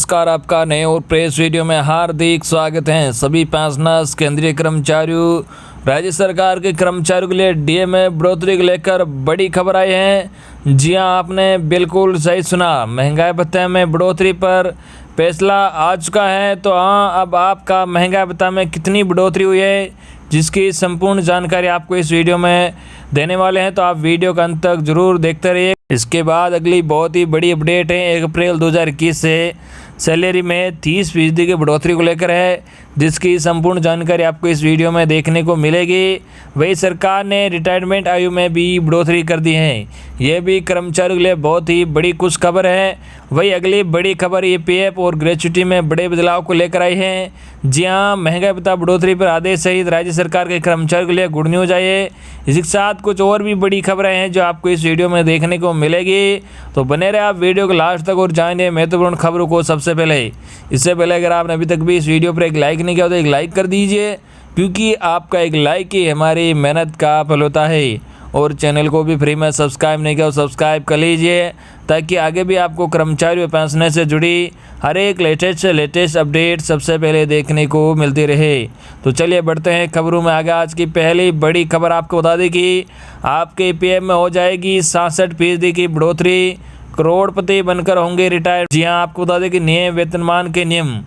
नमस्कार, आपका नए और प्रेस वीडियो में हार्दिक स्वागत है। सभी पेंशनर्स, केंद्रीय कर्मचारियों, राज्य सरकार के कर्मचारियों के लिए डीए में बढ़ोतरी को लेकर बड़ी खबर आई है। जी हां, आपने बिल्कुल सही सुना, महंगाई भत्ते में बढ़ोतरी पर फैसला आ चुका है। तो हाँ, अब आपका महंगाई भत्ता में कितनी बढ़ोतरी हुई है, जिसकी संपूर्ण जानकारी आपको इस वीडियो में देने वाले हैं। तो आप वीडियो का अंत तक जरूर देखते रहिए। इसके बाद अगली बहुत ही बड़ी अपडेट है, 1 अप्रैल 2021 से सैलरी में 30% की बढ़ोतरी को लेकर है, जिसकी संपूर्ण जानकारी आपको इस वीडियो में देखने को मिलेगी। वही सरकार ने रिटायरमेंट आयु में भी बढ़ोतरी कर दी है। यह भी कर्मचारियों के लिए बहुत ही बड़ी खुश खबर है। वही अगली बड़ी खबर ईपीएफ और ग्रेच्युटी में बड़े बदलाव को लेकर आई है। जी हाँ, महंगाई भत्ता बढ़ोतरी पर आदेश सहित राज्य सरकार के कर्मचारियों के लिए गुड न्यूज़ आई है। इसी के साथ कुछ और भी बड़ी खबरें हैं जो आपको इस वीडियो में देखने को मिलेगी। तो बने रहे आप वीडियो को लास्ट तक और जानिए महत्वपूर्ण खबरों को सबसे पहले। इससे पहले अगर आपने अभी तक भी इस वीडियो पर एक लाइक नहीं किया तो एक लाइक कर दीजिए, क्योंकि आपका एक लाइक ही हमारी मेहनत का फल होता है। और चैनल को भी फ्री में सब्सक्राइब नहीं किया तो सब्सक्राइब कर लीजिए, ताकि आगे भी आपको कर्मचारी और पेंशनर से जुड़ी हर एक लेटेस्ट अपडेट सबसे पहले देखने को मिलती रहे। तो चलिए बढ़ते हैं खबरों में आगे। आज की पहली बड़ी खबर आपको बता दें कि आपके ईपीएफ में हो जाएगी 67% की बढ़ोतरी, करोड़पति बनकर होंगे रिटायर। जी हाँ, आपको बता दें कि नए वेतनमान के नियम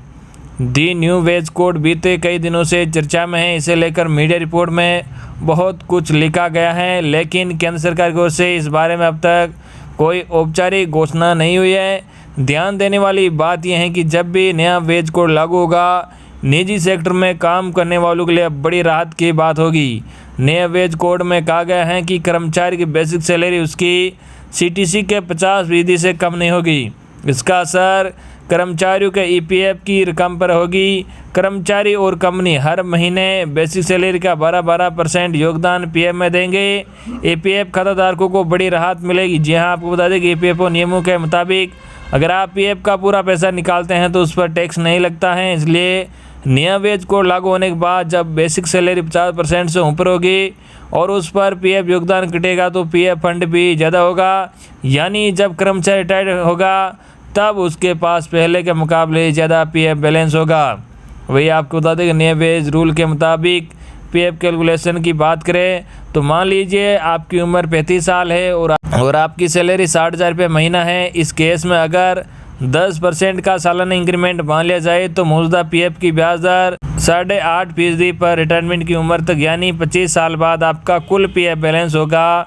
दी न्यू वेज कोड बीते कई दिनों से चर्चा में है। इसे लेकर मीडिया रिपोर्ट में बहुत कुछ लिखा गया है, लेकिन केंद्र सरकार की ओर से इस बारे में अब तक कोई औपचारिक घोषणा नहीं हुई है। ध्यान देने वाली बात यह है कि जब भी नया वेज कोड लागू होगा, निजी सेक्टर में काम करने वालों के लिए बड़ी राहत की बात होगी। नए वेज कोड में कहा गया है कि कर्मचारी की बेसिक सैलरी उसकी सीटीसी के 50% से कम नहीं होगी। इसका असर कर्मचारियों के ईपीएफ की रकम पर होगी। कर्मचारी और कंपनी हर महीने बेसिक सैलरी का 12% योगदान पीएफ में देंगे। ईपीएफ खाताधारकों को बड़ी राहत मिलेगी। जी हाँ, आपको बता दें कि ईपीएफओ नियमों के मुताबिक अगर आप पीएफ का पूरा पैसा निकालते हैं तो उस पर टैक्स नहीं लगता है। इसलिए नया वेज कोड लागू होने के बाद जब बेसिक सैलरी 50% से ऊपर होगी और उस पर पीएफ योगदान कटेगा तो पीएफ फंड भी ज़्यादा होगा। यानी जब कर्मचारी रिटायर्ड होगा तब उसके पास पहले के मुकाबले ज़्यादा पीएफ बैलेंस होगा। वही आपको बता दें कि नए वेज रूल के मुताबिक पीएफ कैलकुलेशन की बात करें तो मान लीजिए आपकी उम्र 35 साल है और आपकी सैलरी 60,000 रुपये महीना है। इस केस में अगर 10% का सालाना इंक्रीमेंट मान लिया जाए तो मौजूदा पीएफ की ब्याज दर 8.5% पर रिटायरमेंट की उम्र तक यानी 25 साल बाद आपका कुल पीएफ बैलेंस होगा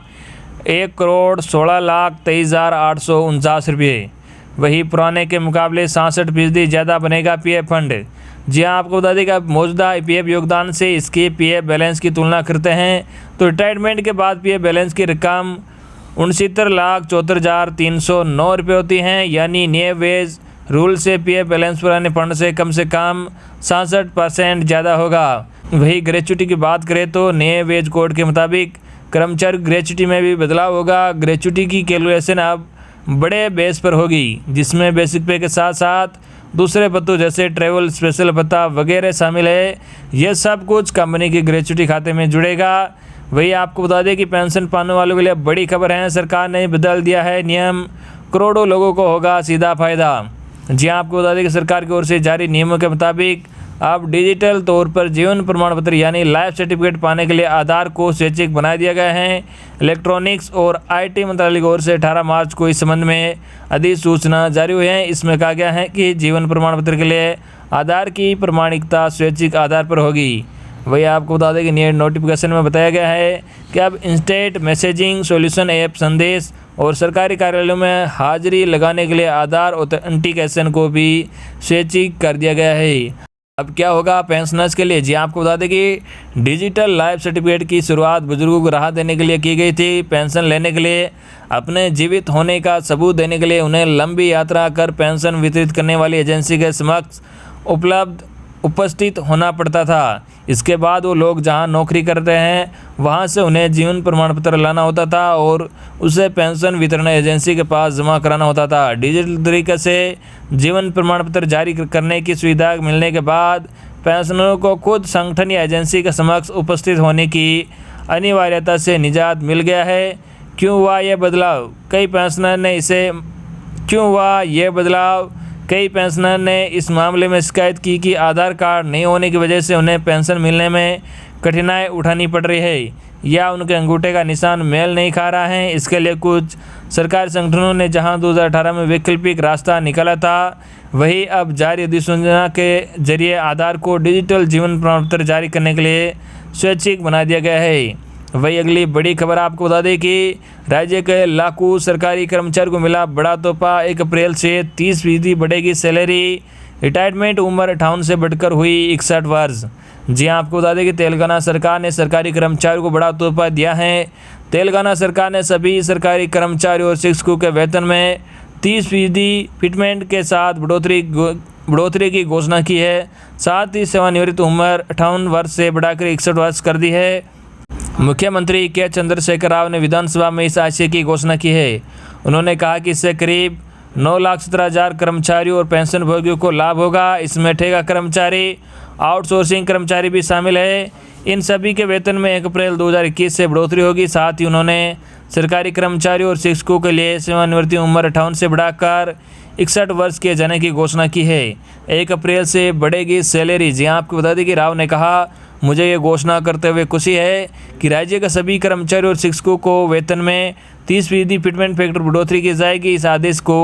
1,16,23,849 रुपये। वही पुराने के मुकाबले 66% ज़्यादा बनेगा पीएफ फंड। जी हाँ, आपको बता दें कि आप मौजूदा पीएफ योगदान से इसके पीएफ बैलेंस की तुलना करते हैं तो रिटायरमेंट के बाद पीएफ बैलेंस की रकम 69,74,309 रुपये होती हैं। यानी नए वेज रूल से पीएफ बैलेंस पुराने फंड से कम 66% ज़्यादा होगा। वही ग्रेच्युटी की बात करें तो नए वेज कोड के मुताबिक कर्मचारी ग्रेच्युटी में भी बदलाव होगा। ग्रेच्युटी की कैलकुलेशन अब बड़े बेस पर होगी, जिसमें बेसिक पे के साथ साथ दूसरे भत्तों जैसे ट्रैवल स्पेशल भत्ता वगैरह शामिल है। यह सब कुछ कंपनी की ग्रेच्युटी खाते में जुड़ेगा। वही आपको बता दें कि पेंशन पाने वालों के लिए बड़ी खबर है, सरकार ने बदल दिया है नियम, करोड़ों लोगों को होगा सीधा फायदा। जी हाँ, आपको बता दें कि सरकार की ओर से जारी नियमों के मुताबिक अब डिजिटल तौर पर जीवन प्रमाण पत्र यानी लाइफ सर्टिफिकेट पाने के लिए आधार को स्वैच्छिक बना दिया गया है। इलेक्ट्रॉनिक्स और आईटी मंत्रालय की ओर से 18 मार्च को इस संबंध में अधिसूचना जारी हुई है। इसमें कहा गया है कि जीवन प्रमाण पत्र के लिए आधार की प्रमाणिकता स्वैच्छिक आधार पर होगी। वही आपको बता दें कि नए नोटिफिकेशन में बताया गया है कि अब इंस्टेंट मैसेजिंग सॉल्यूशन ऐप संदेश और सरकारी कार्यालयों में हाजिरी लगाने के लिए आधार ऑथेंटिकेशन को भी स्वैच्छिक कर दिया गया है। अब क्या होगा पेंशनर्स के लिए? जी आपको बता दें कि डिजिटल लाइफ सर्टिफिकेट की शुरुआत बुजुर्गों को राहत देने के लिए की गई थी। पेंशन लेने के लिए अपने जीवित होने का सबूत देने के लिए उन्हें लंबी यात्रा कर पेंशन वितरित करने वाली एजेंसी के समक्ष उपस्थित होना पड़ता था। इसके बाद वो लोग जहां नौकरी करते हैं वहां से उन्हें जीवन प्रमाण पत्र लाना होता था और उसे पेंशन वितरण एजेंसी के पास जमा कराना होता था। डिजिटल तरीके से जीवन प्रमाण पत्र जारी करने की सुविधा मिलने के बाद पेंशनरों को खुद संगठन या एजेंसी के समक्ष उपस्थित होने की अनिवार्यता से निजात मिल गया है। क्यों हुआ ये बदलाव? कई पेंशनर कई पेंशनर ने इस मामले में शिकायत की कि आधार कार्ड नहीं होने की वजह से उन्हें पेंशन मिलने में कठिनाई उठानी पड़ रही है या उनके अंगूठे का निशान मेल नहीं खा रहा है। इसके लिए कुछ सरकारी संगठनों ने जहां 2018 में वैकल्पिक रास्ता निकाला था, वहीं अब जारी अधिसूचना के जरिए आधार को डिजिटल जीवन प्रमाण पत्र जारी करने के लिए स्वैच्छिक बना दिया गया है। वही अगली बड़ी खबर आपको बता दें कि राज्य के लाखों सरकारी कर्मचारियों को मिला बड़ा तोहफा। 1 अप्रैल से 30% बढ़ेगी सैलरी। रिटायरमेंट उम्र 58 से बढ़कर हुई 61 वर्ष। जी हाँ, आपको बता दें कि तेलंगाना सरकार ने सरकारी कर्मचारियों को बड़ा तोहफा दिया है। तेलंगाना सरकार ने सभी सरकारी कर्मचारियों और शिक्षकों के वेतन में 30% फिटमेंट के साथ बढ़ोतरी की घोषणा की है। साथ ही सेवानिवृत्त उम्र 58 वर्ष से बढ़ाकर 61 वर्ष कर दी है। मुख्यमंत्री के चंद्रशेखर राव ने विधानसभा में इस आशय की घोषणा की है। उन्होंने कहा कि इससे करीब 9,17,000 कर्मचारियों और पेंशन भोगियों को लाभ होगा। इसमें ठेका कर्मचारी, आउटसोर्सिंग कर्मचारी भी शामिल है। इन सभी के वेतन में 1 अप्रैल 2021 से बढ़ोतरी होगी। साथ ही उन्होंने सरकारी कर्मचारियों और शिक्षकों के लिए सेवानिवृत्ति उम्र 58 से बढ़ाकर 61 वर्ष किए जाने की घोषणा की है। 1 अप्रैल से बढ़ेगी सैलरी। जी आपको बता दें कि राव ने कहा, मुझे ये घोषणा करते हुए खुशी है कि राज्य के सभी कर्मचारियों और शिक्षकों को वेतन में 30% फिटमेंट फैक्टर बढ़ोतरी की जाएगी। इस आदेश को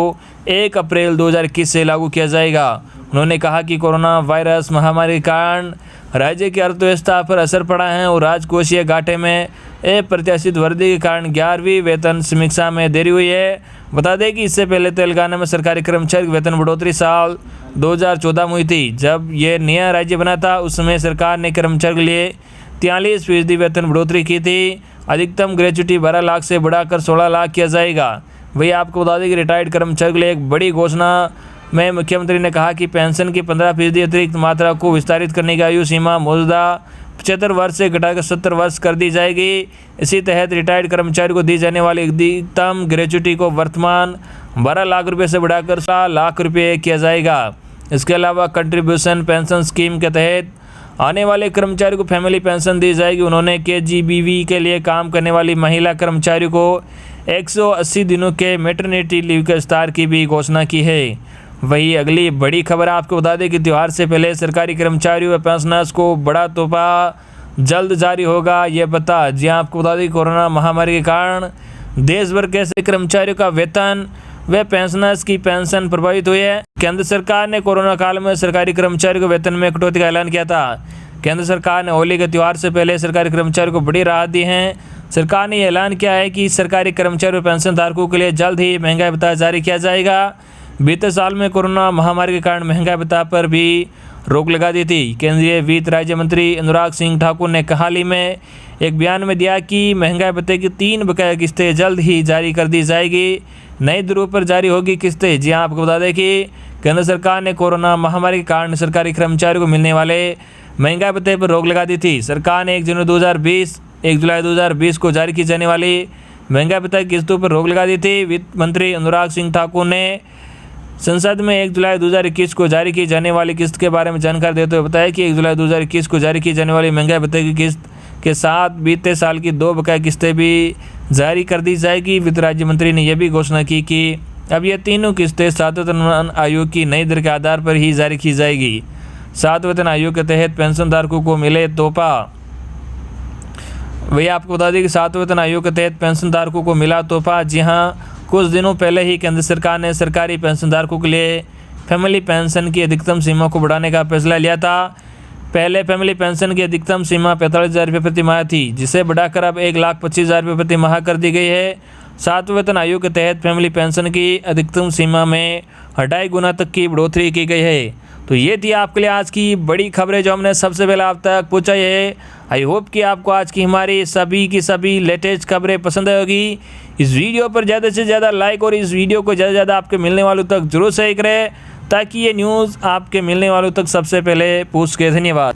1 अप्रैल 2021 से लागू किया जाएगा। उन्होंने कहा कि कोरोना वायरस महामारी के कारण राज्य की अर्थव्यवस्था पर असर पड़ा है और राजकोषीय घाटे में अप्रत्याशित वृद्धि के कारण 11वीं वेतन समीक्षा में देरी हुई है। बता दें कि इससे पहले तेलंगाना में सरकारी कर्मचारी की वेतन बढ़ोतरी साल 2014 में हुई थी। जब यह नया राज्य बना था, उस समय सरकार ने कर्मचारियों के लिए 43% वेतन बढ़ोतरी की थी। अधिकतम ग्रेच्युटी 12 लाख से बढ़ाकर 16 लाख किया जाएगा। वही आपको बता दें कि रिटायर्ड कर्मचारियों के लिए एक बड़ी घोषणा में मुख्यमंत्री ने कहा कि पेंशन की 15% अतिरिक्त मात्रा को विस्तारित करने की आयु सीमा मौजूदा 75 वर्ष से घटाकर 70 वर्ष कर दी जाएगी। इसी तहत रिटायर्ड कर्मचारियों को दी जाने वाली अधिकतम ग्रेच्युटी को वर्तमान 12 लाख रुपये से बढ़ाकर 16 लाख रुपये किया जाएगा। इसके अलावा कंट्रीब्यूशन पेंशन स्कीम के तहत आने वाले कर्मचारियों को फैमिली पेंशन दी जाएगी। उन्होंने KGBV के लिए काम करने वाली महिला कर्मचारियों को 180 दिनों के मैटरनिटी लीव के विस्तार की भी घोषणा की है। वही अगली बड़ी खबर आपको बता दें कि त्यौहार से पहले सरकारी कर्मचारियों व पेंशनर्स को बड़ा तोहफा जल्द जारी होगा। ये बता जी आपको बता दें कोरोना महामारी के कारण देश भर के कर्मचारियों का वेतन व पेंशनर्स की पेंशन प्रभावित हुई है। केंद्र सरकार ने कोरोना काल में सरकारी कर्मचारियों के वेतन में कटौती का ऐलान किया था। केंद्र सरकार ने होली के त्यौहार से पहले सरकारी कर्मचारियों को बड़ी राहत दी है। सरकार ने यह ऐलान किया है कि सरकारी कर्मचारियों और पेंशन धारकों के लिए जल्द ही महंगाई भत्ता जारी किया जाएगा। बीते साल में कोरोना महामारी के कारण महंगाई भत्ता पर भी रोक लगा दी थी। केंद्रीय वित्त राज्य मंत्री अनुराग सिंह ठाकुर ने हाल ही में एक बयान में दिया कि महंगाई भत्ते की 3 बकाया किस्तें जल्द ही जारी कर दी जाएगी। नई दरों पर जारी होगी किस्तें। जी आपको बता दें कि केंद्र सरकार ने कोरोना महामारी के कारण सरकारी कर्मचारियों को मिलने वाले महंगाई भत्ते पर रोक लगा दी थी। सरकार ने 1 जुलाई 2020 को जारी की जाने वाली महंगाई भत्ता की किस्तों पर रोक लगा दी थी। वित्त मंत्री अनुराग सिंह ठाकुर ने संसद में 1 जुलाई 2021 को जारी की जाने वाली किस्त के बारे में जानकारी देते हुए बताया कि 1 जुलाई 2021 को जारी की जाने वाली महंगाई भत्ते की किस्त के साथ बीते साल की 2 बकाया किस्तें भी जारी कर दी जाएगी। वित्त राज्य मंत्री ने यह भी घोषणा की कि अब ये तीनों किस्तें 7 वेतन आयोग की नई दर के आधार पर ही जारी की जाएगी। 7 वेतन आयोग के तहत पेंशनधारकों को मिले तोहफा। वही आपको बता दें कि 7 वेतन आयोग के तहत पेंशनधारकों को मिला तोहफा। जी हाँ, कुछ दिनों पहले ही केंद्र सरकार ने सरकारी पेंशनधारकों के लिए फैमिली पेंशन की अधिकतम सीमा को बढ़ाने का फैसला लिया था। पहले फैमिली पेंशन की अधिकतम सीमा 45,000 रुपये प्रति माह थी, जिसे बढ़ाकर अब 1,25,000 रुपये प्रति माह कर दी गई है। 7 वेतन आयोग के तहत फैमिली पेंशन की अधिकतम सीमा में 2.5 गुना तक की बढ़ोतरी की गई है। तो ये थी आपके लिए आज की बड़ी खबरें जो हमने सबसे पहले आप तक पहुँचाई है। आई होप कि आपको आज की हमारी सभी की सभी लेटेस्ट खबरें पसंद आएगी। इस वीडियो पर ज़्यादा से ज़्यादा लाइक और इस वीडियो को ज़्यादा से ज़्यादा आपके मिलने वालों तक जरूर शेयर करें, ताकि ये न्यूज़ आपके मिलने वालों तक सबसे पहुँच सके। धन्यवाद।